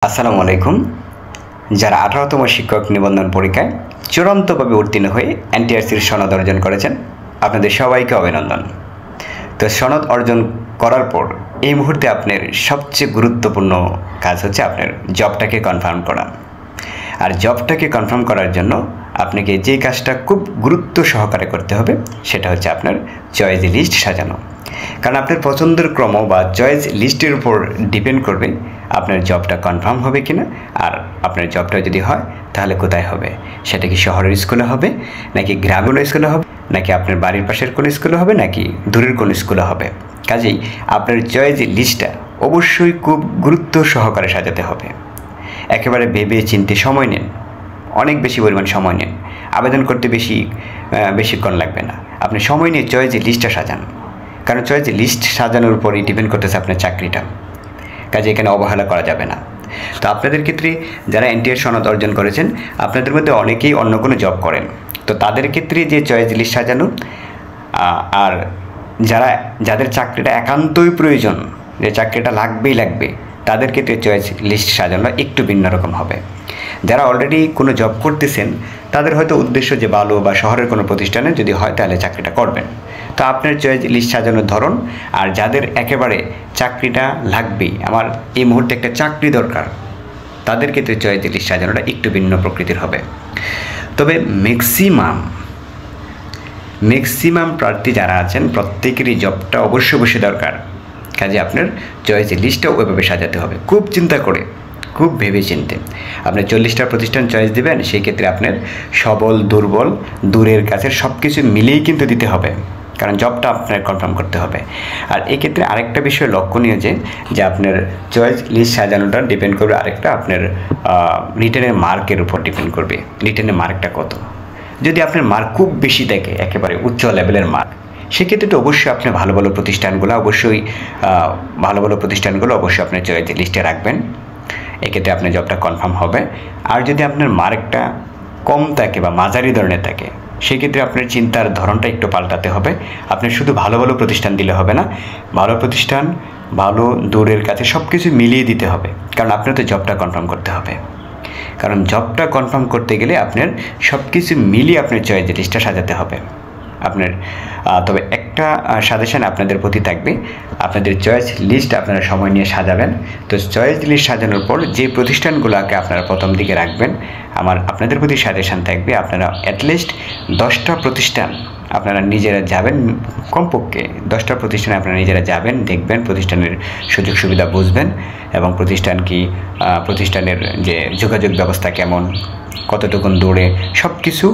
আসসালামু আলাইকুম। যারা 18তম শিক্ষক নিবন্ধন পরীক্ষায় চূড়ান্তভাবে উত্তীর্ণ হয়ে এনটিআরসির সনদ অর্জন করেছেন, আপনাদের সবাইকে অভিনন্দন। তো সনদ অর্জন করার পর এই মুহূর্তে আপনার সবচেয়ে গুরুত্বপূর্ণ কাজ হচ্ছে আপনার জবটাকে কনফার্ম করা। আর জবটাকে কনফার্ম করার জন্য আপনাকে যে কাজটা খুব গুরুত্ব সহকারে করতে হবে সেটা হচ্ছে আপনার চয়েস লিস্ট সাজানো। কারণ আপনার পছন্দের ক্রম বা চয়েস লিস্টের উপর ডিপেন্ড করবে আপনার জবটা কনফার্ম হবে কিনা, আর আপনার জবটা যদি হয় তাহলে কোথায় হবে। সেটা কি শহরের স্কুলে হবে, নাকি গ্রামের স্কুলে হবে, নাকি আপনার বাড়ির পাশের কোনো স্কুলে হবে, নাকি দূরের কোনো স্কুলে হবে। কাজেই আপনার চয়েস লিস্টটা অবশ্যই খুব গুরুত্ব সহকারে সাজাতে হবে। একেবারে ভেবে চিন্তে সময় নেন, অনেক বেশি পরিমাণ সময় নেন। আবেদন করতে বেশিক্ষণ লাগবে না। আপনি সময় নিয়ে চয়েস লিস্টটা সাজান, কারণ চয়েস লিস্ট সাজানোর উপরই ডিপেন্ড করতেছে আপনার চাকরিটা। কাজে এখানে অবহেলা করা যাবে না। তো আপনাদের ক্ষেত্রে যারা এনটিআর সনদ অর্জন করেছেন, আপনাদের মধ্যে অনেকেই অন্য কোনো জব করেন, তো তাদের ক্ষেত্রে যে চয়েস লিস্ট সাজানো, আর যাদের চাকরিটা একান্তই প্রয়োজন, যে চাকরিটা লাগবে, তাদের ক্ষেত্রে চয়েস লিস্ট সাজানো একটু ভিন্ন রকম হবে। যারা অলরেডি কোনো জব করতেছেন তাদের হয়তো উদ্দেশ্য যে ভালো বা শহরের কোনো প্রতিষ্ঠানে যদি হয় তাহলে চাকরিটা করবেন, তো আপনার চয়েস লিস্ট সাজানোর ধরন। আর যাদের একেবারে চাকরিটা লাগবেই, আমার এই মুহূর্তে একটা চাকরি দরকার, তাদের ক্ষেত্রে চয়েস লিস্ট সাজানোটা একটু ভিন্ন প্রকৃতির হবে। তবে ম্যাক্সিমাম প্রার্থী যারা আছেন প্রত্যেকেরই জবটা অবশ্যই দরকার। কাজে আপনার চয়েস লিস্টটাও ওইভাবে সাজাতে হবে, খুব চিন্তা করে, খুব ভেবে চিনতে। আপনি 40টা প্রতিষ্ঠান চয়েস দেবেন, সেই ক্ষেত্রে আপনার সবল দুর্বল দূরের কাছের সব কিছু মিলেই কিন্তু দিতে হবে, কারণ জবটা আপনার কনফার্ম করতে হবে। আর এক্ষেত্রে আরেকটা বিষয় লক্ষণীয় যে আপনার চয়েস লিস্ট সাজানোটা ডিপেন্ড করবে আরেকটা আপনার রিটেনের মার্কের উপর ডিপেন্ড করবে। রিটেনের মার্কটা কত, যদি আপনার মার্ক খুব বেশি থাকে, একেবারে উচ্চ লেভেলের মার্ক, সেক্ষেত্রে তো অবশ্যই আপনি ভালো প্রতিষ্ঠানগুলো অবশ্যই আপনার চয়েস লিস্টে রাখবেন। এক্ষেত্রে আপনার জবটা কনফার্ম হবে। আর যদি আপনার মার্কটা কম থাকে বা মাঝারি ধরনের থাকে, সেক্ষেত্রে আপনার চিন্তার ধরনটা একটু পাল্টাতে হবে। আপনি শুধু ভালো প্রতিষ্ঠান দিলে হবে না, ভালো প্রতিষ্ঠান, ভালো দূরের কাছে সব কিছু মিলিয়ে দিতে হবে, কারণ আপনার তো জবটা কনফার্ম করতে হবে। কারণ জবটা কনফার্ম করতে গেলে আপনার সব কিছু মিলিয়ে আপনার চয়েস লিস্টটা সাজাতে হবে আপনার। তবে একটা সাজেশন আপনাদের প্রতি থাকবে, আপনাদের চয়েস লিস্ট আপনারা সময় নিয়ে সাজাবেন। তো চয়েস লিস্ট সাজানোর পর যে প্রতিষ্ঠানগুলোকে আপনারা প্রথম দিকে রাখবেন, আপনাদের প্রতি সাজেশন থাকবে, আপনারা অ্যাটলিস্ট 10টা প্রতিষ্ঠান আপনারা নিজেরা যাবেন, কমপক্ষে 10টা প্রতিষ্ঠানে আপনারা নিজেরা যাবেন, দেখবেন প্রতিষ্ঠানের সুযোগ সুবিধা বুঝবেন, এবং প্রতিষ্ঠানের যে যোগাযোগ ব্যবস্থা কেমন, কতটুকুন দূরে, সব কিছু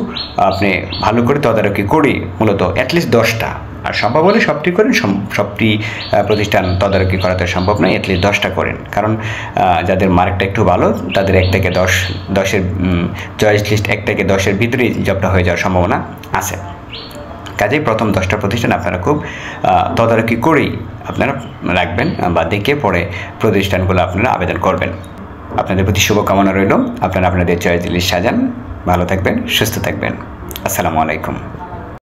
আপনি ভালো করে তদারকি করে, মূলত অ্যাটলিস্ট 10টা, আর সম্ভব হলে সবটি করেন, সবটি প্রতিষ্ঠান তদারকি করা তো সম্ভব নয়, অ্যাটলিস্ট 10টা করেন। কারণ যাদের মার্কটা একটু ভালো তাদের 1 থেকে 10-10-এর চয়েস লিস্ট 1 থেকে 10-এর ভিতরেই জবটা হয়ে যাওয়ার সম্ভাবনা আছে। কাজেই প্রথম 10টা প্রতিষ্ঠান আপনারা খুব তদারকি করেই আপনারা রাখবেন, বা দেখে পরে প্রতিষ্ঠানগুলো আপনারা আবেদন করবেন। আপনাদের প্রতি শুভকামনা রইল। আপনারা আপনাদের চয়েস লিস্ট সাজান। ভালো থাকবেন, সুস্থ থাকবেন। আসসালামু আলাইকুম।